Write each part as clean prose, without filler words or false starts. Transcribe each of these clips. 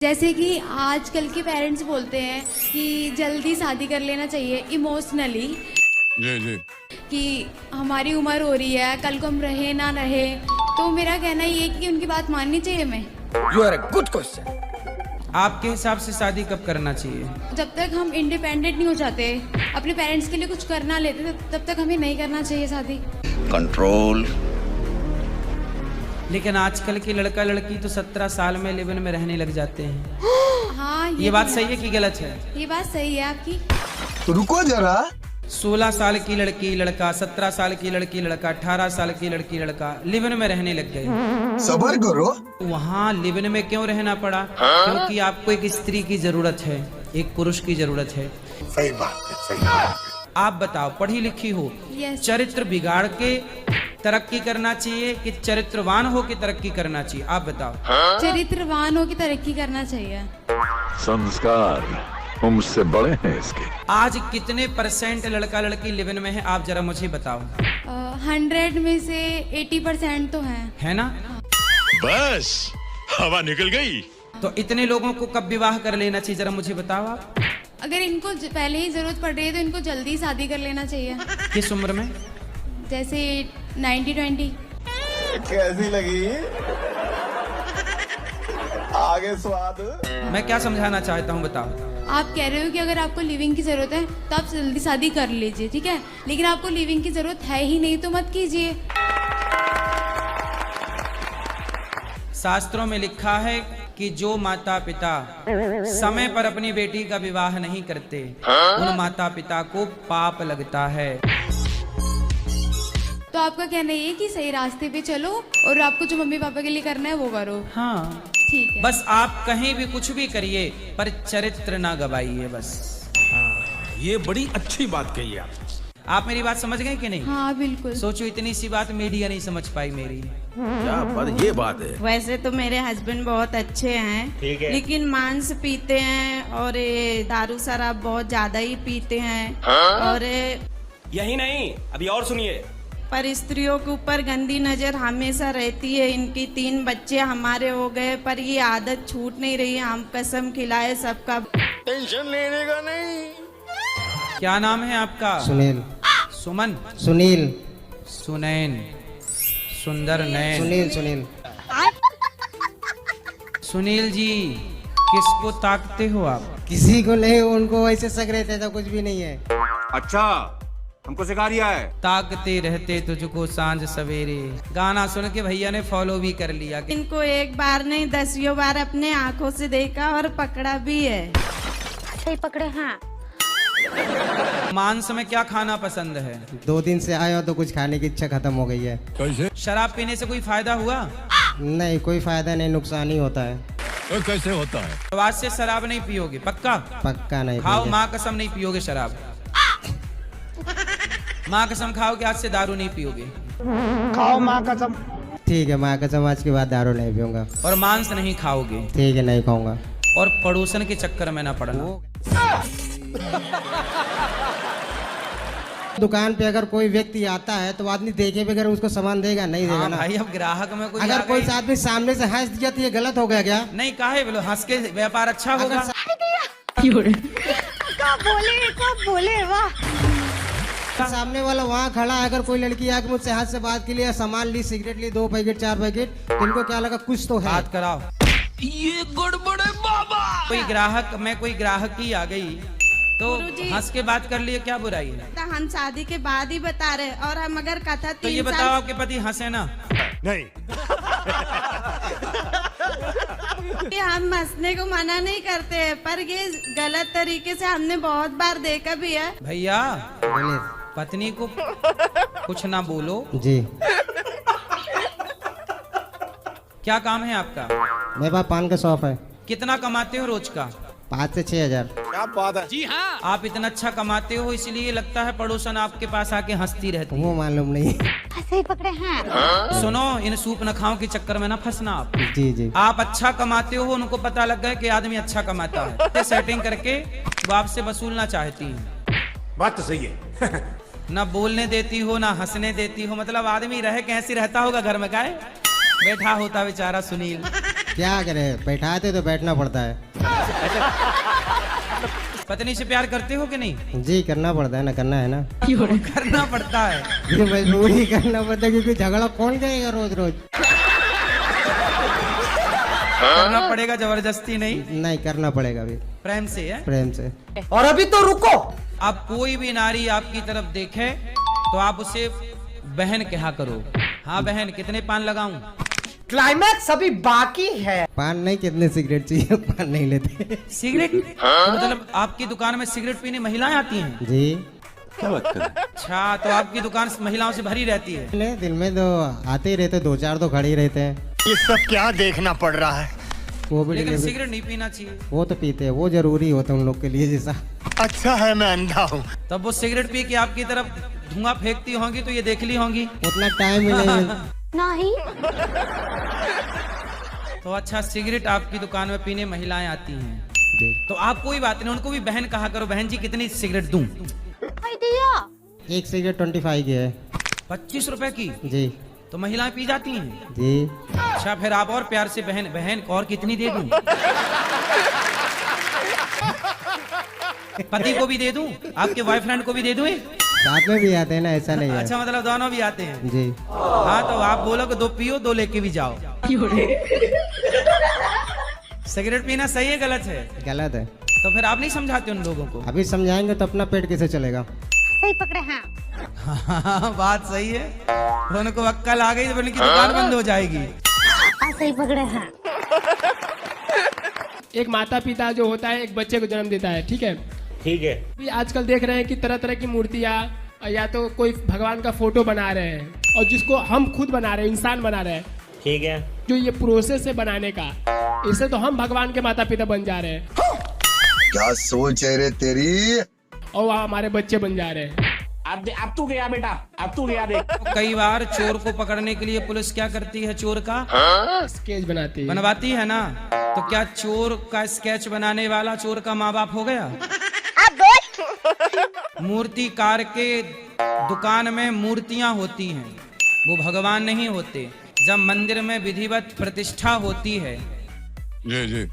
जैसे कि आजकल के पेरेंट्स बोलते हैं कि जल्दी शादी कर लेना चाहिए इमोशनली, जी कि हमारी उम्र हो रही है, कल को हम रहे ना रहे। तो मेरा कहना ये है कि उनकी बात माननी चाहिए हमें। You are a good question. आपके हिसाब से शादी कब करना चाहिए? जब तक हम इंडिपेंडेंट नहीं हो जाते, अपने पेरेंट्स के लिए कुछ करना लेते, तब तक हमें नहीं करना चाहिए शादी। कंट्रोल। लेकिन आजकल के लड़का लड़की तो 17 साल में लिव इन में रहने लग जाते हैं। हाँ, ये बात सही है कि गलत है? ये बात सही है आपकी। रुको जरा। 16 साल की लड़की लड़का, 17 साल की लड़की लड़का, 18 साल की लड़की लड़का लिव इन में रहने लग गए। सबर करो। वहाँ लिव इन में क्यों रहना पड़ा? क्योंकि आपको एक स्त्री की जरूरत है, एक पुरुष की जरूरत है। सही बात है, सही बात है। आप बताओ, पढ़ी लिखी हो, यस। चरित्र बिगाड़ के तरक्की करना चाहिए कि चरित्रवान हो के तरक्की करना चाहिए? आप बताओ। चरित्रवान हो की तरक्की करना चाहिए। संस्कार मुझसे बड़े हैं इसके। आज कितने % लड़का लड़की लिव इन में है, आप जरा मुझे बताओ। 100 में से 80% तो है ना? बस हवा निकल गई। तो इतने लोगों को कब विवाह कर लेना चाहिए, जरा मुझे बताओ आप। अगर इनको पहले ही जरूरत पड़ रही है तो इनको जल्दी शादी कर लेना चाहिए। किस उम्र में? जैसे 90-20। कैसी लगी? आगे स्वाद। मैं क्या समझाना चाहता हूँ, बताओ। आप कह रहे हो कि अगर आपको लिविंग की जरूरत है तो आप जल्दी शादी कर लीजिए, ठीक है, लेकिन आपको लिविंग की जरूरत है ही नहीं तो मत कीजिए। शास्त्रों में लिखा है कि जो माता पिता समय पर अपनी बेटी का विवाह नहीं करते, उन माता पिता को पाप लगता है। तो आपका कहना ये है कि सही रास्ते पे चलो और आपको जो मम्मी पापा के लिए करना है वो करो। हाँ, ठीक है। बस आप कहीं भी कुछ भी करिए पर चरित्र ना गवाइए, बस। ये बड़ी अच्छी बात कही आप मेरी बात समझ गए कि नहीं? हाँ बिल्कुल। सोचो, इतनी सी बात मीडिया नहीं समझ पाई मेरी। क्या बात, ये बात है। वैसे तो मेरे हस्बैंड बहुत अच्छे हैं, ठीक है। लेकिन मांस पीते हैं और ये दारू शराब बहुत ज्यादा ही पीते हैं। और यही नहीं, अभी और सुनिए। पर स्त्रियों के ऊपर गंदी नजर हमेशा रहती है। इनकी 3 बच्चे हमारे हो गए पर ये आदत छूट नहीं रही। हम कसम खिलाए सबका। टेंशन लेने का नहीं। क्या नाम है आपका? सुनील। सुमन? सुनील। सुनैन? सुंदर नैन? सुनील। सुनील जी, किसको ताकते हो आप? किसी को नहीं, उनको वैसे शक रहते तो कुछ भी नहीं है। अच्छा, हमको सिखा दिया है। ताकते रहते तुझको सांझ सवेरे, गाना सुन के भैया ने फॉलो भी कर लिया। इनको एक बार नहीं 10 बार अपने आंखों से देखा और पकड़ा भी है। सही पकड़े हैं। मांस में क्या खाना पसंद है? 2 दिन से आए हो तो कुछ खाने की इच्छा खत्म हो गई है। कैसे? शराब पीने से कोई फायदा हुआ? नहीं, कोई फायदा नहीं, नुकसान ही होता है। तो कैसे होता है? तो आज से शराब नहीं पियोगे? पक्का? पक्का नहीं खाओ, पिएंगे। माँ कसम नहीं पियोगे शराब। माँ कसम खाओ कि आज से दारू नहीं पियोगे। खाओ माँ कसम। ठीक है, माँ कसम, आज के बाद दारू नहीं पीऊंगा। और मांस नहीं खाओगे। ठीक है, नहीं खाऊंगा। और पड़ोसन के चक्कर में ना पड़ना। दुकान पे अगर कोई व्यक्ति आता है तो आदमी देखे बगैर उसको सामान देगा? नहीं देगा ना। भाई, अब ग्राहक में कोई अगर कोई आदमी सामने से हंस दिया तो ये गलत हो गया क्या? नहीं, काहे बोलो, हंस के व्यापार अच्छा होगा। बोले वाह। सामने वाला वहाँ खड़ा है, अगर कोई लड़की आके मुझसे हाथ से बात के लिए सामान ली, सिगरेट ली, 2 पैकेट 4 पैकेट, तो इनको क्या लगा कुछ तो है। बात कराओ। ये गड़बड़ है बाबा। कोई ग्राहक ही आ गई तो गुरुजी। हंस के बात कर लिए, क्या बुराई है? तो हम शादी के बाद ही बता रहे, और हम अगर कथा तो ये 3 बताओ, आपके पति हंसे ना? नहीं। कि हम हंसने को मना नहीं करते, पर ये गलत तरीके से हमने बहुत बार देखा भी है। भैया, बोलिए। पत्नी को कुछ ना बोलो। जी। क्या काम है आपका? मेरे पास पान का शॉप है। कितना कमाते हो रोज का? 5 से 6 हजार। क्या बात है। जी हाँ। आप इतना अच्छा कमाते हो, इसलिए लगता है पड़ोसन आपके पास आके हंसती रहती है। वो मालूम नहीं। सही पकड़े हैं। सुनो, इन सूप नखाओं के चक्कर में ना फंसना आप। जी। आप अच्छा कमाते हो, उनको पता लग गया कि आदमी अच्छा कमाता है, सेटिंग करके वो आपसे वसूलना चाहती है। बात तो सही है। ना बोलने देती हो, ना हंसने देती हो। मतलब आदमी रहे कैसे रहता होगा घर में? क्या बैठा होता बेचारा सुनील। क्या करें, बैठाते तो बैठना पड़ता है। पत्नी से प्यार करते हो कि नहीं? जी करना पड़ता है ना, करना है ना। करना पड़ता है। ये मजबूरी करना पड़ता है, क्योंकि झगड़ा कौन करेगा रोज रोज। करना पड़ेगा, जबरदस्ती नहीं। नहीं करना पड़ेगा अभी, प्रेम से है। प्रेम से। और अभी तो रुको। अब कोई भी नारी आपकी तरफ देखे तो आप उसे बहन कहा करो। हाँ बहन, कितने पान लगाऊं? क्लाइमैक्स अभी बाकी है। पान नहीं, कितने सिगरेट चाहिए? पान नहीं लेते। सिगरेट? तो मतलब आपकी दुकान में सिगरेट पीने महिलाएं आती हैं? जी। क्या बात कर? अच्छा, तो आपकी दुकान महिलाओं से भरी रहती है? नहीं, दिन में तो आते ही रहते, 2-4 तो खड़े ही रहते हैं। ये सब क्या देखना पड़ रहा है? वो भी लेकिन सिगरेट नहीं पीना चाहिए। वो तो पीते हैं, वो जरूरी होता है उन लोग के लिए जैसा। अच्छा है मैं अंधा हूँ। तब वो सिगरेट पी के आपकी तरफ धुआं फेंकती होंगी तो ये देख ली होंगी। उतना टाइम ही नहीं है। नहीं। तो अच्छा, सिगरेट आपकी दुकान में पीने महिलाएं आती हैं, देख। तो आप कोई बात नहीं, उनको भी बहन कहा करो। बहन जी कितनी सिगरेट दूं? दिया। एक सिगरेट 25 की है। 25 रुपए की? जी। तो महिलाएं पी जाती हैं? जी। अच्छा, फिर आप और प्यार से बहन बहन और कितनी दे दूं? पति को भी दे दूं, आपके बॉयफ्रेंड को भी दे दूं? साथ में भी आते हैं ना, ऐसा नहीं है। अच्छा, मतलब दोनों भी आते हैं? जी। हाँ, तो आप बोलो कि 2 पियो, 2 लेके भी जाओ। सिगरेट पीना सही है गलत है? गलत है। तो फिर आप नहीं समझाते उन लोगों को? अभी समझाएंगे तो अपना पेट कैसे चलेगा। सही पकड़े हैं। हाँ, बात सही है। उनको अक्कल आ गई तो उनकी दुकान बंद हो जाएगी। सही पकड़े हैं। एक माता पिता जो होता है एक बच्चे को जन्म देता है, ठीक है? ठीक है। भी आजकल देख रहे हैं कि तरह तरह की मूर्तियाँ या तो कोई भगवान का फोटो बना रहे हैं, और जिसको हम खुद बना रहे हैं, इंसान बना रहे हैं। ठीक है। जो ये प्रोसेस है बनाने का, इससे तो हम भगवान के माता पिता बन जा रहे हैं, क्या सोच है रे तेरी? और वहाँ हमारे बच्चे बन जा रहे हैं। अब तू गया बेटा, अब तू गया देख। कई बार चोर को पकड़ने के लिए पुलिस क्या करती है? चोर का स्केच बनाती है, बनवाती है ना। तो क्या चोर का स्केच बनाने वाला चोर का माँ बाप हो गया? मूर्तिकार के दुकान में मूर्तियां होती हैं, वो भगवान नहीं होते। जब मंदिर में विधिवत प्रतिष्ठा होती है जी जी,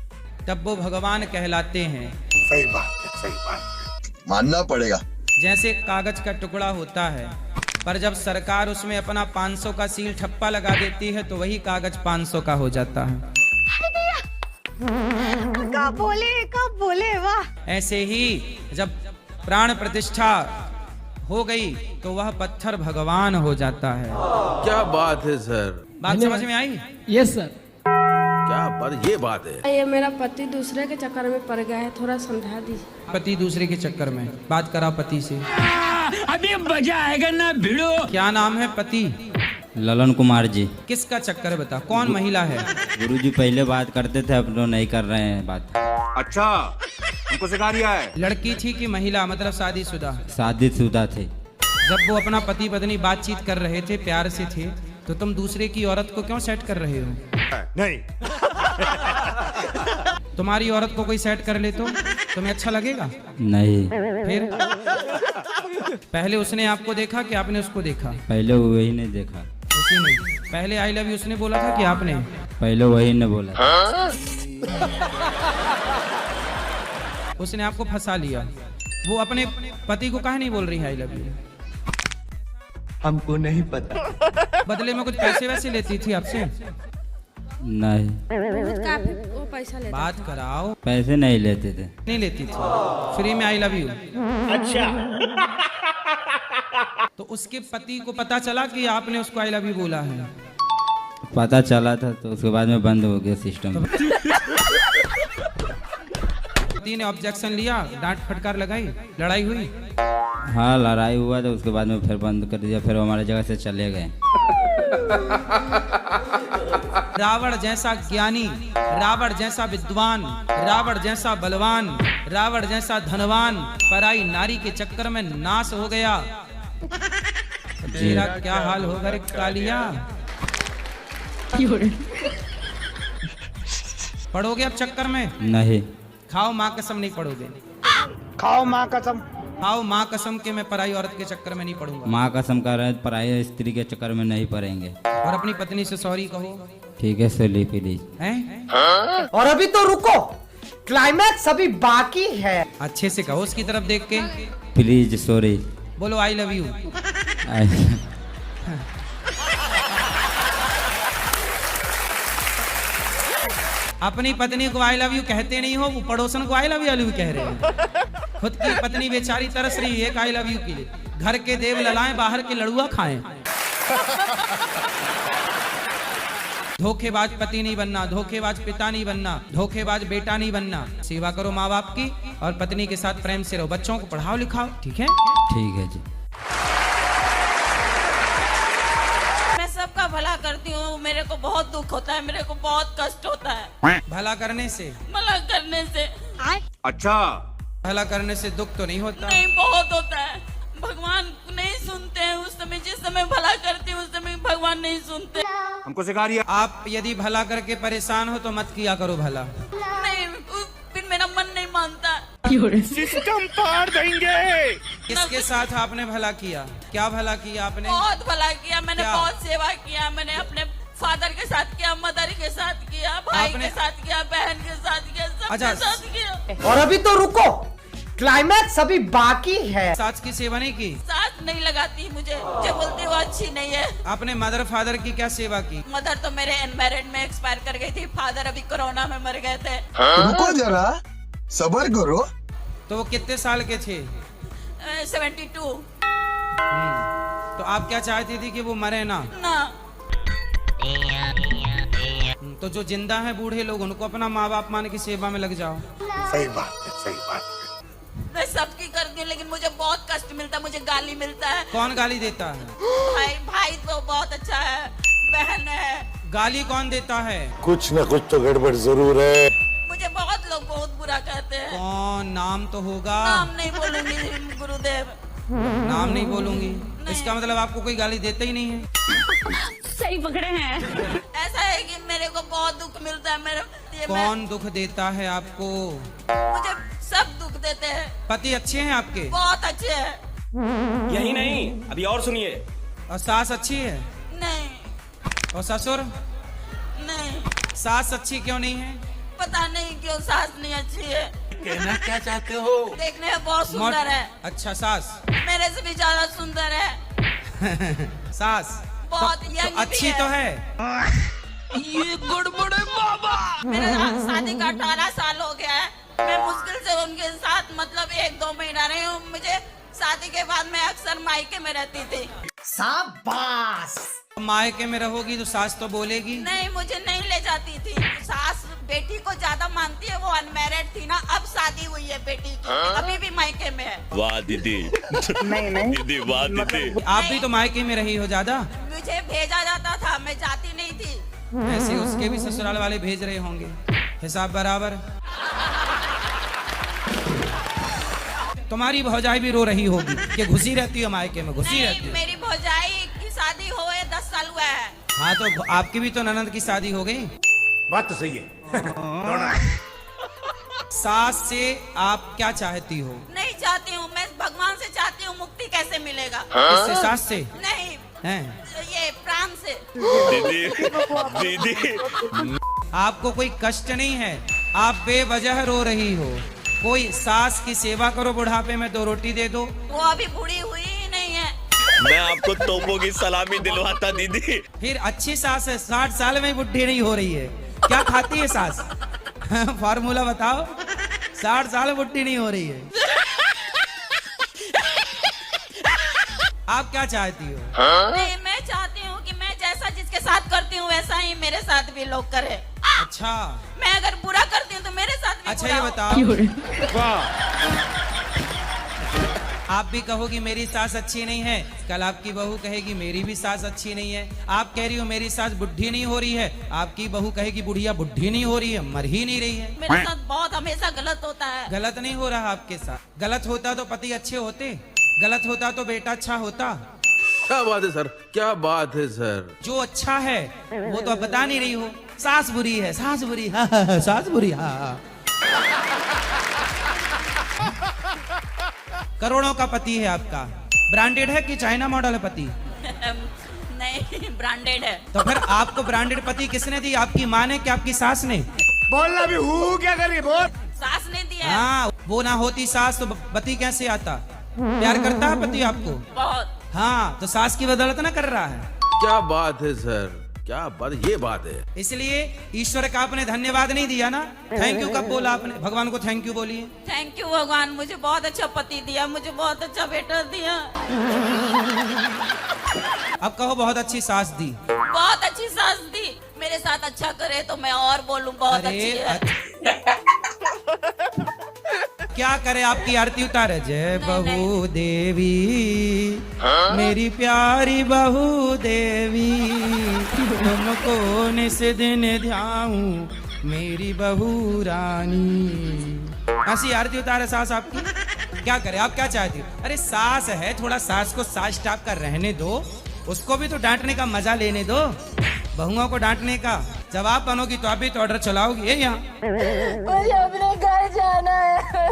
तब वो भगवान कहलाते हैं। सही बात है, सही बात मानना पड़ेगा। जैसे कागज का टुकड़ा होता है, पर जब सरकार उसमें अपना 500 का सील ठप्पा लगा देती है तो वही कागज 500 का हो जाता है। कब बोले वाह। ऐसे ही जब प्राण प्रतिष्ठा हो गई तो वह पत्थर भगवान हो जाता है। क्या बात है सर, बात समझ में आई? Yes sir. क्या बात, ये बात है। ये मेरा पति दूसरे के चक्कर में पड़ गया है, थोड़ा समझा दीजिए। पति दूसरे के चक्कर में? बात करा पति से। अभी मजा आएगा ना भिड़ो। क्या नाम है पति? ललन कुमार जी। किसका चक्कर है बता, कौन महिला है? गुरुजी पहले बात करते थे, अब तो नहीं कर रहे हैं बात। अच्छा, हमको सिखा दिया है। लड़की थी कि महिला, मतलब शादीशुदा? शादीशुदा थे। जब वो अपना पति पत्नी बातचीत कर रहे थे, प्यार से थे, तो तुम दूसरे की औरत को क्यों सेट कर रहे हो? नहीं। तुम्हारी औरत को कोई सेट कर ले तो तुम्हें अच्छा लगेगा? नहीं। फिर पहले उसने आपको देखा कि आपने उसको देखा? पहले वही ने देखा। उसी ने? पहले आई लव यू उसने बोला था कि आपने? पहले वही ने बोला। उसने आपको फंसा लिया। वो अपने पति को काहे नहीं बोल रही है आई लव यू? हमको नहीं पता। बदले में कुछ पैसे वैसे लेती थी आपसे? नहीं। वो पैसा लेता। बात कराओ। पैसे नहीं लेते थे। नहीं लेती थी, फ्री में आई लव यू। अच्छा। तो उसके पति को पता चला कि आपने उसको आई लव यू बोला है? पता चला था तो उसके बाद में बंद हो गया सिस्टम। पति ने ऑब्जेक्शन लिया, डांट फटकार लगाई, लड़ाई हुई? हाँ लड़ाई हुआ तो उसके बाद में फिर बंद कर दिया, फिर वो हमारे जगह से चले गए। रावण जैसा ज्ञानी, रावण जैसा विद्वान, रावण जैसा बलवान, रावण जैसा धनवान पराई नारी के चक्कर में नाश हो गया। तेरा क्या हाल होगा रे कालिया? पढ़ोगे अब चक्कर में? नहीं। खाओ माँ कसम नहीं पढ़ोगे? खाओ माँ कसम। आओ माँ कसम के मैं पराई औरत के चक्कर में नहीं पड़ूंगा। माँ कसम कर रहे हैं, पराई स्त्री के चक्कर में नहीं पड़ेंगे। और अपनी पत्नी से सॉरी कहो। ठीक है सोली प्लीज। हैं? और अभी तो रुको, क्लाइमैक्स अभी बाकी है। अच्छे से कहो उसकी तरफ देख के। Please sorry. बोलो आई लव यू। अपनी पत्नी को आई लव यू कहते नहीं हो, वो पड़ोसन को आई लव यू कह रहे हैं। खुद की पत्नी बेचारी तरस रही है आई लव यू के लिए। घर के देव ललाएं, बाहर के लड़ुआ खाएं। धोखेबाज पति नहीं बनना, धोखेबाज पिता नहीं बनना, धोखेबाज बेटा नहीं बनना। सेवा करो माँ बाप की और पत्नी के साथ प्रेम से रहो। बच्चों को पढ़ाओ लिखाओ, ठीक है? ठीक है जी। मैं सबका भला करती हूँ, मेरे को बहुत दुख होता है, मेरे को बहुत कष्ट होता है। भला करने से? भला करने से। अच्छा, भला करने से दुख तो नहीं होता? नहीं, बहुत होता है। भगवान नहीं सुनते हैं उस समय, जिस समय भला करती हूँ उस समय भगवान नहीं सुनते। हमको सिखा रही है। आप यदि भला करके परेशान हो तो मत किया करो भला। नहीं, फिर मेरा मन नहीं मानता। सिस्टम पार देंगे। किसके साथ आपने भला किया? क्या भला किया आपने? बहुत भला किया मैंने, क्या? बहुत सेवा किया मैंने। अपने फादर के साथ किया, मदर के साथ किया, भाई के साथ किया, बहन के साथ किया, सबके साथ किया। और अभी तो रुको, क्लाइमैक्स अभी बाकी है। सास की सेवा नहीं की? साथ नहीं लगाती मुझे, जो बोलती वो अच्छी नहीं है। आपने मदर फादर की क्या सेवा की? मदर तो मेरे अनमैरिड में एक्सपायर कर गई थी, फादर अभी कोरोना में मर गए थे। रुको जरा, सब्र करो। तो वो कितने साल के थे? 72। तो आप क्या चाहती थी कि वो मरे ना? तो जो जिंदा है बूढ़े लोग, उनको अपना माँ बाप मान की सेवा में लग जाओ। सही बात है, सही बात है। मैं सबकी करती हूँ, लेकिन मुझे बहुत कष्ट मिलता है, मुझे गाली मिलता है। कौन गाली देता है? भाई तो बहुत अच्छा है, बहन है। गाली कौन देता है? कुछ न कुछ तो गड़बड़ जरूर है। मुझे बहुत लोग बहुत बुरा कहते हैं। कौन? नाम तो होगा। नाम नहीं बोलूंगी गुरुदेव। नाम नहीं बोलूंगी? इसका मतलब आपको कोई गाली देता ही नहीं है। सही पकड़े हैं। ऐसा है कि मेरे को बहुत दुख मिलता है। मेरे कौन दुख देता है आपको? मुझे सब दुख देते हैं। पति अच्छे हैं आपके? बहुत अच्छे हैं। यही नहीं, अभी और सुनिए। और सास अच्छी है? नहीं। और ससुर? नहीं। सास अच्छी क्यों नहीं है? पता नहीं क्यों सास नहीं अच्छी है। कहना क्या चाहते हो? देखने में बहुत सुंदर है। अच्छा, सास मेरे से भी ज्यादा सुंदर है। सास बहुत तो अच्छी तो है। ये गड़बड़ है बाबा। मेरे शादी का 18 साल हो गया है। मैं मुश्किल से उनके साथ मतलब 1-2 महीना रही हूँ। मुझे शादी के बाद मैं अक्सर मायके में रहती थी। शाबाश। मायके में रहोगी तो सास तो बोलेगी। नहीं, मुझे नहीं ले जाती थी। सास बेटी को ज्यादा मानती है, वो अनमैरिड थी ना, अब शादी हुई है बेटी की, अभी भी मायके में है। वाह दीदी। नहीं दीदी, वाह दीदी। आप भी तो मायके में रही हो ज्यादा। मुझे भेजा जाता था, मैं जाती नहीं थी। ऐसे उसके भी ससुराल वाले भेज रहे होंगे, हिसाब बराबर। तुम्हारी भौजाई भी रो रही होगी कि घुसी रहती है मायके में, घुसी रहती है। मेरी भौजाई की शादी हुए 10 साल हुआ है। हाँ, तो आपकी भी तो ननद की शादी हो गई। बात तो सही है। सास से आप क्या चाहती हो? नहीं चाहती हूँ, मैं भगवान से चाहती हूँ। मुक्ति कैसे मिलेगा? इससे? सास से? नहीं, हैं? ये प्राण से। दीदी दीदी, आपको कोई कष्ट नहीं है, आप बेवजह रो रही हो। कोई सास की सेवा करो, बुढ़ापे में 2 रोटी दे दो। वो अभी बूढ़ी हुई ही नहीं है। मैं आपको तोपों की सलामी दिलवाता दीदी। फिर अच्छी सास है, 60 साल में बुढ़ी नहीं हो रही है। क्या खाती है सास? फार्मूला बताओ। 60 साल में बुढ़ी नहीं हो रही है। आप क्या चाहती हो? नहीं, मैं चाहती हूँ कि मैं जैसा जिसके साथ करती हूँ वैसा ही मेरे साथ भी लोग करे। अच्छा, मैं अगर बुरा करती हूँ तो मेरे साथ भी अच्छा बुरा ये हो। बताओ, आप भी कहोगी मेरी सास अच्छी नहीं है, कल आपकी बहू कहेगी मेरी भी सास अच्छी नहीं है। आप कह रही हो मेरी सास बुढ़ी नहीं हो रही है, आपकी बहू कहेगी बुढ़िया बुढ़ी नहीं हो रही है, मर ही नहीं रही है। मेरे साथ बहुत हमेशा गलत होता है। गलत नहीं हो रहा आपके साथ। गलत होता तो पति अच्छे होते, गलत होता तो बेटा अच्छा होता। क्या बात है सर, क्या बात है सर। जो अच्छा है वो तो आप बता नहीं रही हो। सास बुरी है, सास बुरी, हाँ, सास बुरी, हाँ। करोड़ों का पति है आपका, ब्रांडेड है कि चाइना मॉडल है पति? नहीं, ब्रांडेड है। तो फिर आपको ब्रांडेड पति किसने दी, आपकी माँ ने कि आपकी सास ने? बोलना भी हूँ क्या करिए बोल। सास ने दिया। हाँ, वो ना होती सास तो पति कैसे आता? प्यार करता है पति आपको? बहुत। हाँ, तो सास की बदौलत ना कर रहा है। क्या बात है सर, क्या बात, ये बात है। इसलिए ईश्वर का आपने धन्यवाद नहीं दिया ना, थैंक यू कब बोला आपने? भगवान को थैंक यू बोलिए। थैंक यू भगवान, मुझे बहुत अच्छा पति दिया, मुझे बहुत अच्छा बेटा दिया। अब कहो बहुत अच्छी सास दी। बहुत अच्छी सास दी, मेरे साथ अच्छा करे तो मैं और बोलूं बहुत अच्छी है। क्या करे, आपकी आरती उतारे। जय बहू देवी, मेरी प्यारी बहू देवी, तुमको निस दिन ध्याऊं मेरी बहू रानी। ऐसी आरती उतारे सास आपकी। क्या करे, आप क्या चाहती हो? अरे सास है, थोड़ा सास को सास टाप कर रहने दो, उसको भी तो डांटने का मजा लेने दो। बहुओं को डांटने का, जब आप बनोगी तो आप भी तो ऑर्डर चलाओगी। यहाँ मुझे अपने घर जाना है।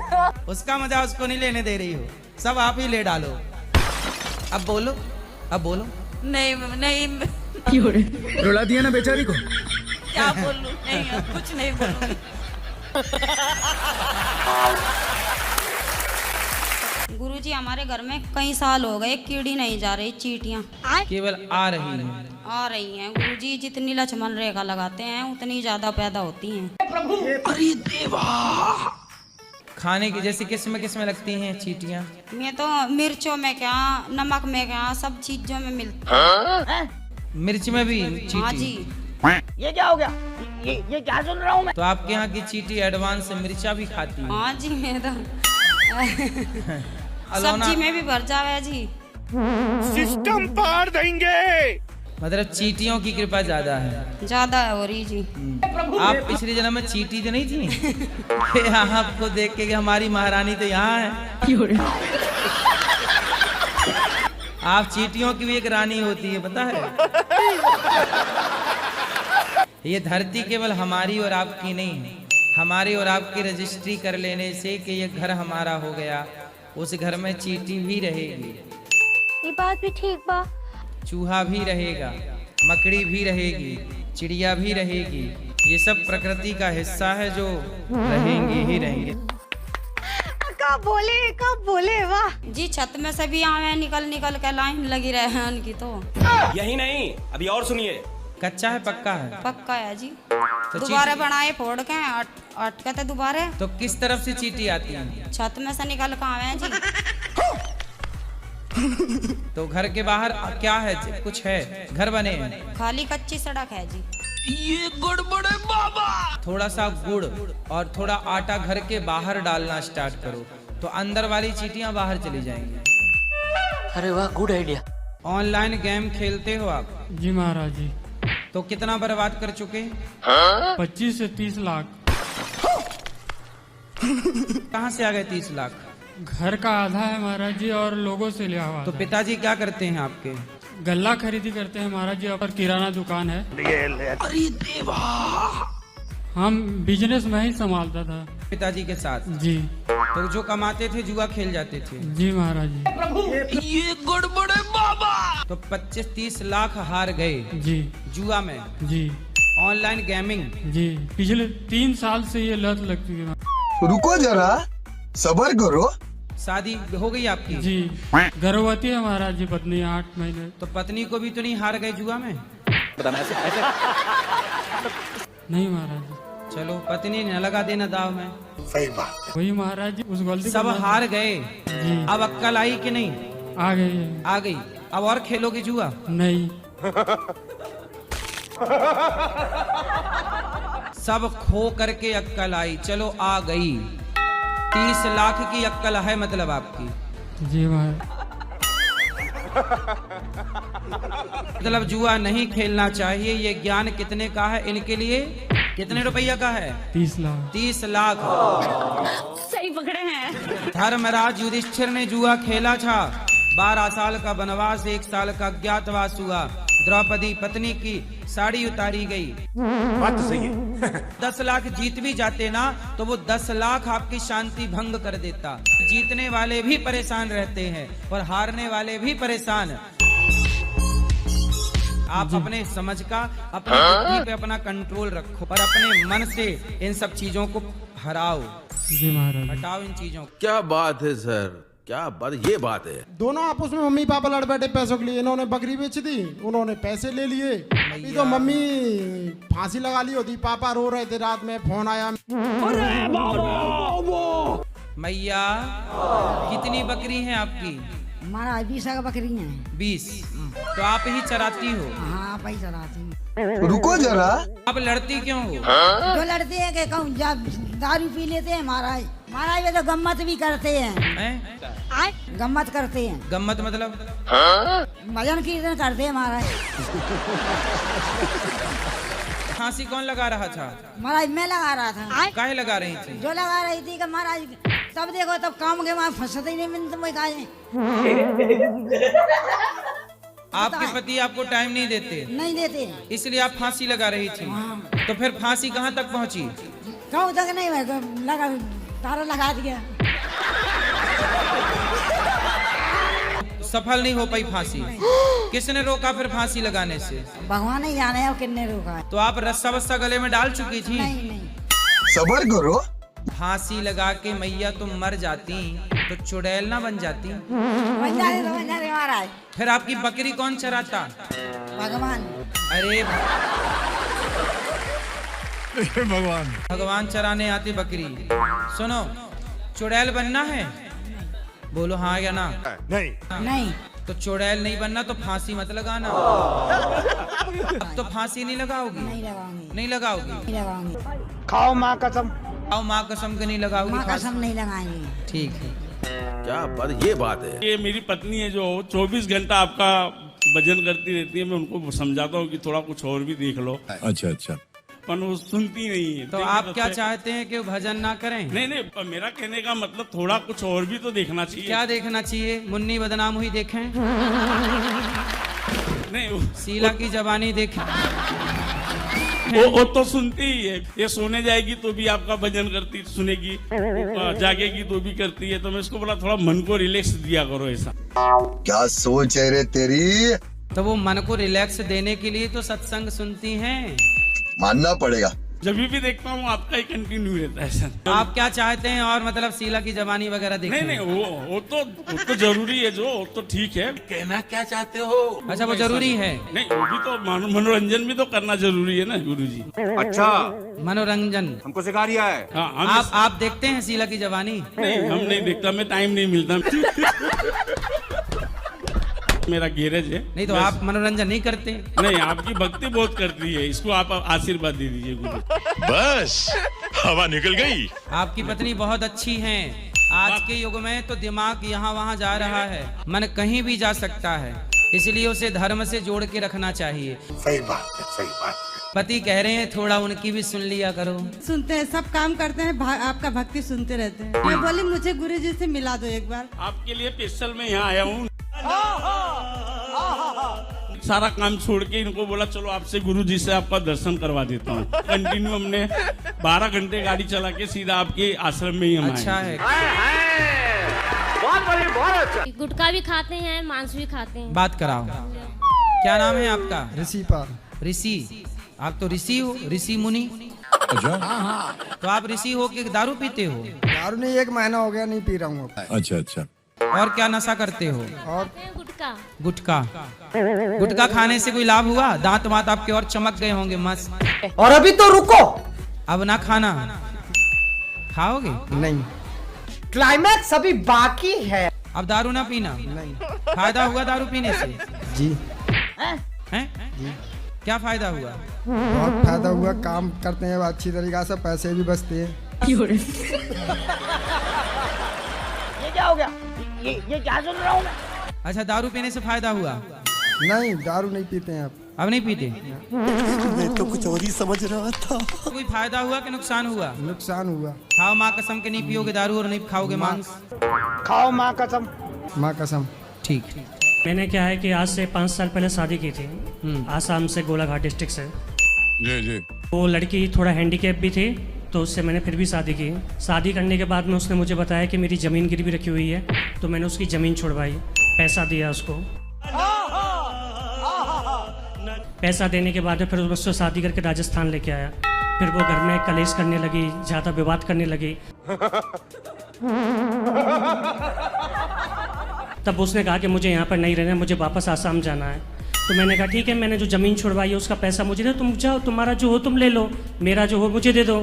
उसका मजा उसको नहीं लेने दे रही हो, सब आप ही ले डालो। अब बोलो, अब बोलो। नहीं नहीं, रुला दिया ना बेचारी को। क्या बोलूं? नहीं, अब कुछ नहीं बोलूंगी। गुरुजी, हमारे घर में कई साल हो गए कीड़ी नहीं जा रही, चींटियां केवल आ रही हैं। आ रही हैं गुरुजी, जितनी लक्ष्मण रेखा लगाते हैं उतनी ज्यादा पैदा होती हैं। अरे देवा, खाने की जैसी किस्म किस्में लगती हैं चींटियां? ये तो मिर्चों में क्या, नमक में क्या, सब चीजों में मिलती। मिर्च में भी चींटी? हाँ जी। ये क्या हो गया? ये क्या सुन रहा हूँ मैं? तो आपके यहाँ की चींटी एडवांस मिर्चा भी खाती है? हाँ जी, मैं तो सब्जी में भी भर जावे जी। सिस्टम पार देंगे। मतलब चींटियों की कृपा ज्यादा है? ज्यादा है हो रही जी। आप पिछले जन्म में चींटी तो नहीं थी? आपको देख के कि हमारी महारानी तो यहाँ है। आप चींटियों की भी एक रानी होती है, पता है? ये धरती केवल हमारी और आपकी नहीं है, हमारी और आपकी रजिस्ट्री कर लेने से कि ये घर हमारा हो गया, उस घर में चींटी भी रहेगी। ये बात भी ठीक बा। चूहा भी रहेगा, मकड़ी भी रहेगी, चिड़िया भी रहेगी। ये सब प्रकृति का हिस्सा है जो रहेंगे ही रहेंगे। कब बोले वाह जी। छत में से भी आवे, निकल निकल के लाइन लगी रहे हैं उनकी। तो यही नहीं, अभी और सुनिए। कच्चा है पक्का है? पक्का है जी। तो दोबारा बनाए फोड़ के अटके थे दोबारा। तो किस तरफ से चींटी आती है? छत में से निकल के आवे जी। तो घर के बाहर क्या है, कुछ है? घर बने हैं? खाली कच्ची सड़क है जी। ये गड़बड़ है बाबा। थोड़ा सा गुड़ और थोड़ा आटा घर के बाहर डालना स्टार्ट करो तो अंदर वाली चींटियां बाहर चली जाएंगी। अरे वाह, गुड आइडिया। ऑनलाइन गेम खेलते हो आप? जी महाराज जी। तो कितना बर्बाद कर चुके? 25 से 30 लाख। कहाँ से आ गए 30 लाख? घर का आधा है महाराज जी और लोगों से लिया हुआ। तो पिताजी क्या करते हैं आपके? गल्ला खरीदी करते हैं महाराज जी, और किराना दुकान है। अरे देवा, हम बिजनेस में ही संभालता था पिताजी के साथ जी। तो जो कमाते थे जुआ खेल जाते थे? जी महाराज जी। ये गड़बड़ है बाबा। तो 25-30 लाख हार गए जी जुआ में? जी। Online gaming? जी, पिछले 3 साल से ये लत लग चुकी है। रुको जरा, सबर करो। शादी हो गई आपकी? जी, गर्भवती है महाराज जी पत्नी, 8 महीने। तो पत्नी को भी तो नहीं हार गए जुआ में? नहीं महाराज जी। चलो, पत्नी न लगा देना दाव में। सही बात। वही महाराज जी, उस गलती सब हार गए, जी। अब अक्कल आई कि नहीं? आ गई है। आ गई। अब और खेलोगे जुआ? नहीं। सब खो करके अक्कल आई, चलो आ गई। 30 लाख की अक्कल है मतलब आपकी? जी महाराज। मतलब जुआ नहीं खेलना चाहिए। ये ज्ञान कितने का है इनके लिए? कितने रुपया का है? 30 लाख। 30 लाख। सही पकड़े हैं। धर्मराज युधिष्ठिर ने जुआ खेला था। 12 साल का वनवास, 1 साल का अज्ञातवास हुआ। द्रौपदी पत्नी की साड़ी उतारी गई। बात तो सही है। 10 लाख जीत भी जाते ना तो वो 10 लाख आपकी शांति भंग कर देता। जीतने वाले भी परेशान रहते हैं और हारने वाले भी परेशान। आप अपने समझ का, अपनी बुद्धि पे अपना कंट्रोल रखो और अपने मन से इन सब चीजों को हराओ। जी महाराज। हटाओ इन चीजों को। क्या बात है सर, क्या बात, ये बात है। दोनों आपस में मम्मी पापा लड़ बैठे पैसों के लिए। इन्होंने बकरी बेच दी, उन्होंने पैसे ले लिए। अभी तो मम्मी फांसी लगा ली होती। पापा रो रहे थे, रात में फोन आया। मैया कितनी बकरी हैं आपकी? हमारा 20 बकरी हैं। 20। तो आप ही चराती हो? हाँ, आप ही चराती हूँ। रुको जरा, आप लड़ती क्यों हो? जो लड़ते हैं कि कहूँ जब दारू पी लेते हैं महाराज। महाराज वे तो गम्मत भी करते हैं। गम्मत करते हैं। गम्मत मतलब? भजन कीर्तन करते हैं महाराज। फांसी कौन लगा रहा था? महाराज मैं लगा रहा था। काहे लगा रही थी? जो लगा रही थी कि महाराज तब देखो तब काम के वहाँ फंसते ही नहीं मिलते मैं खाए। आपके पति आपको टाइम नहीं देते? नहीं देते, इसलिए आप फांसी लगा रही थी। तो फिर फांसी कहाँ तक पहुँची? कहूँ तक नहीं लगा, तारा लगा दिया। सफल नहीं हो पाई फांसी। किसने रोका फिर फांसी लगाने से? भगवान ही जाने और कितने रोका। तो आप रस्सा वस्सा गले में डाल चुकी थी? नहीं। सबर करो। फांसी लगा के मैया तुम मर जाती तो चुड़ैल ना बन जाती? बन जाते महाराज। फिर आपकी बकरी कौन चराता? भगवान। अरे भगवान। भगवान चराने आती बकरी। सुनो, चुड़ैल बनना है? बोलो हाँ या ना? नहीं। तो चुड़ैल नहीं बनना तो फांसी मत लगाना। अब तो फांसी नहीं लगाओगी? नहीं लगाओगी। खाओ माँ कसम। खाओ माँ कसम के नहीं लगाओगी? माँ कसम नहीं लगाएंगे। ठीक है। क्या बात, ये बात है। ये मेरी पत्नी है जो 24 घंटा आपका भजन करती रहती है। मैं उनको समझाता हूँ कि थोड़ा कुछ और भी देख लो। अच्छा। पर वो सुनती नहीं है। तो आप क्या चाहते हैं कि वो भजन ना करें? नहीं, मेरा कहने का मतलब थोड़ा कुछ और भी तो देखना चाहिए। क्या देखना चाहिए? मुन्नी बदनाम हुई देखें? नहीं, शीला की जवानी देखें? वो तो सुनती ही है। ये सोने जाएगी तो भी आपका भजन करती सुनेगी, जागेगी तो भी करती है। तो मैं इसको बोला थोड़ा मन को रिलैक्स दिया करो। ऐसा क्या सोच है रे तेरी? तो वो मन को रिलैक्स देने के लिए तो सत्संग सुनती हैं। मानना पड़ेगा। जब भी देखता हूँ आपका ही कंटिन्यू रहता है सर। आप क्या चाहते हैं? और मतलब शीला की जवानी वगैरह देखना? नहीं, वो तो जरूरी है। जो वो तो ठीक है। कहना क्या चाहते हो? अच्छा, वो जरूरी है? नहीं, वो भी तो मनोरंजन भी तो करना जरूरी है ना गुरुजी। अच्छा, मनोरंजन हमको सिखा रिया है। हाँ, आप देखते हैं शीला की जवानी? नहीं, हम नहीं देखता। मैं टाइम नहीं मिलता। मेरा गैरेज है। नहीं तो आप मनोरंजन नहीं करते? नहीं, आपकी भक्ति बहुत करती है। इसको आप आशीर्वाद दे दीजिए गुरु। बस हवा निकल गई। आपकी पत्नी बहुत अच्छी हैं। आज के युग में तो दिमाग यहाँ वहाँ जा रहा है, मन कहीं भी जा सकता है। इसलिए उसे धर्म से जोड़ के रखना चाहिए। सही बात है, सही बात है। पति कह रहे हैं थोड़ा उनकी भी सुन लिया करो। सुनते हैं, सब काम करते हैं, आपका भक्ति सुनते रहते हैं। मैं बोली मुझे गुरुजी से मिला दो एक बार। आपके लिए स्पेशल मैं यहाँ आया हूँ। सारा काम छोड़ के इनको बोला चलो आपसे गुरुजी से आपका दर्शन करवा देता हूँ। कंटिन्यू हमने 12 घंटे गाड़ी चला के सीधा आपके आश्रम में ही हम अच्छा है। बहुत अच्छा। गुटखा भी खाते हैं, मांस भी खाते हैं। बात कराओ। क्या नाम है आपका? ऋषि। आप तो ऋषि हो, ऋषि मुनि। तो आप ऋषि हो के दारू पीते हो? दारू नहीं, 1 महीना हो गया नहीं पी रहा हूँ। अच्छा। और क्या नशा करते हो? और गुटखा खाने से कोई लाभ हुआ? दांत वांत आपके और चमक गए होंगे मस्त। और अभी तो रुको, अब ना खाना। खाओगे? नहीं, क्लाइमैक्स अभी बाकी है। अब दारू ना पीना? नहीं। फायदा हुआ दारू पीने से? जी। हैं? क्या फायदा हुआ? बहुत फायदा हुआ। काम करते हैं अच्छी तरीका से, पैसे भी बचते हैं। ये क्या हो गया? ये क्या सुन रहा हूँ मैं? अच्छा, दारू पीने से फायदा हुआ? नहीं, दारू नहीं पीते हैं अब नहीं पीते? मैं तो कुछ और ही समझ रहा था। कोई फायदा हुआ कि नुकसान हुआ? नुकसान हुआ। खाओ माँ कसम के नहीं पियोगे दारू और नहीं खाओगे मांस? खाओ माँ कसम। माँ कसम। ठीक। मैंने क्या है कि आज से 5 साल पहले शादी की थी। आसाम से गोलाघाट डिस्ट्रिक्ट से। जी जी। वो लड़की थोड़ा हैंडीकैप भी थी, तो उससे मैंने फिर भी शादी की। शादी करने के बाद में उसने मुझे बताया कि मेरी ज़मीन गिरवी रखी हुई है, तो मैंने उसकी ज़मीन छुड़वाई, पैसा दिया उसको। पैसा देने के बाद फिर उससे शादी करके राजस्थान लेके आया। फिर वो घर में कलेश करने लगी, ज़्यादा विवाद करने लगी। तब उसने कहा कि मुझे यहाँ पर नहीं रहना, मुझे वापस आसाम जाना है। तो मैंने कहा ठीक है, मैंने जो ज़मीन छुड़वाई है उसका पैसा मुझे दे, तुम जाओ, तुम्हारा जो हो तुम ले लो, मेरा जो हो मुझे दे दो।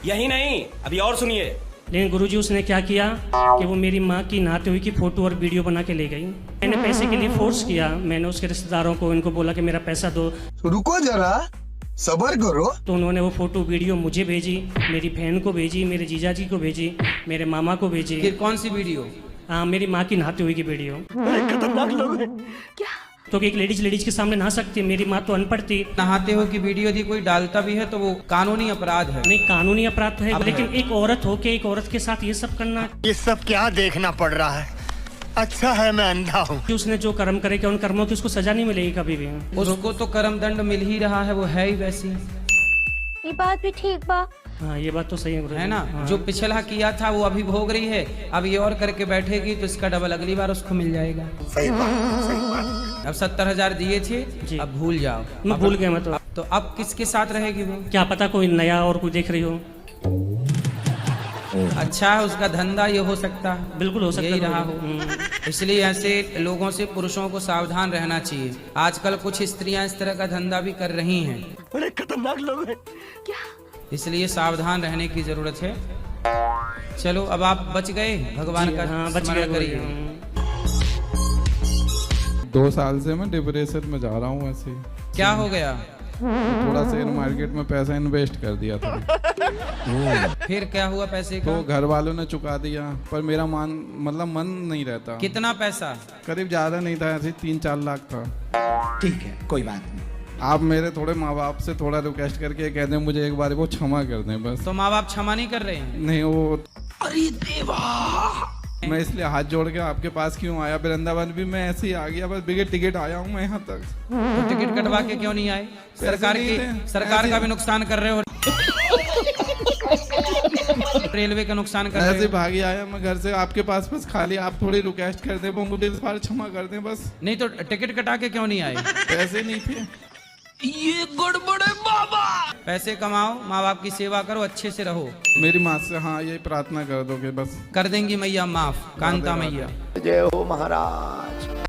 यही नहीं, अभी और सुनिए। लेकिन गुरुजी उसने क्या किया कि वो मेरी माँ की नहाते हुए की फ़ोटो और वीडियो बना के ले गई। मैंने पैसे के लिए फोर्स किया, मैंने उसके रिश्तेदारों को इनको बोला कि मेरा पैसा दो। रुको जरा, सबर करो। तो उन्होंने वो फोटो वीडियो मुझे भेजी, मेरी बहन को भेजी, मेरे जीजा जी को भेजी, मेरे मामा को भेजी। फिर कौन सी वीडियो? हाँ, मेरी माँ की नहाते हुए की वीडियो। खतरनाक लोग हैं। क्या? तो एक लेडीज के सामने नहा सकती है, मेरी माँ तो अनपढ़ थी। नहाते हुए की वीडियो यदि कोई डालता भी है तो वो कानूनी अपराध है। नहीं, कानूनी अपराध तो है, लेकिन एक औरत हो के एक औरत के साथ ये सब करना, ये सब क्या देखना पड़ रहा है? अच्छा है मैं अंधा हूँ। कि उसने जो कर्म करे, उन कर्मों की उसको सजा नहीं मिलेगी कभी भी। उसको तो कर्म दंड मिल ही रहा है, वो है ही वैसी। ये बात भी ठीक बा। हाँ, ये बात तो सही है ना। हाँ। जो पिछला किया था वो अभी भोग रही है, अब ये और करके बैठेगी तो इसका डबल अगली बार उसको मिल जाएगा। सही बात। अब 70,000 दिए थे, अब भूल जाओ। मैं भूल गया मैं तो अब किसके साथ रहेगी वो? क्या पता कोई नया और कोई देख रही हो। अच्छा है, उसका धंधा ये हो सकता है। बिल्कुल हो सकता है, यही रहा हो। इसलिए ऐसे लोगों से पुरुषों को सावधान रहना चाहिए। आजकल कुछ स्त्रियां इस तरह का धंधा भी कर रही हैं। बड़े खतरनाक लोग हैं। क्या? इसलिए सावधान रहने की जरूरत है। चलो अब आप बच गए, भगवान का स्मरण करिए। 2 साल से मैं डिप्रेशन में जा रहा हूँ। ऐसे क्या हो गया? थोड़ा शेयर मार्केट में पैसा इन्वेस्ट कर दिया था। फिर क्या हुआ पैसे का? तो घर वालों ने चुका दिया, पर मेरा मन नहीं रहता। कितना पैसा? करीब ज्यादा नहीं था, ऐसे 3-4 लाख था। ठीक है, कोई बात नहीं। आप मेरे थोड़े माँ बाप से थोड़ा रिक्वेस्ट करके कह दें मुझे एक बार वो क्षमा कर दें बस। तो माँ बाप क्षमा नहीं कर रहे हैं? नहीं, वो अरे देवा, मैं इसलिए हाथ जोड़ के आपके पास क्यों आया। वृंदावन भी मैं ऐसे ही आ गया, बस बिगड़ टिकट आया हूँ मैं यहाँ तक। तो टिकट कटवा के क्यों नहीं आए? सरकार का भी नुकसान कर रहे हो, रेलवे का नुकसान कर रहे हो। ऐसे भागी आया मैं घर से आपके पास, बस खाली आप थोड़ी रिक्वेस्ट कर दे, मुझे इस बार क्षमा कर दें बस। नहीं तो टिकट कटा के क्यों नहीं आए? पैसे नहीं थे। ये गड़बड़ है बाबा। पैसे कमाओ, माँ बाप की सेवा करो, अच्छे से रहो। मेरी माँ से हाँ यही प्रार्थना कर दोगे बस। कर देंगी मैया माफ, कांता मैया। जय हो महाराज।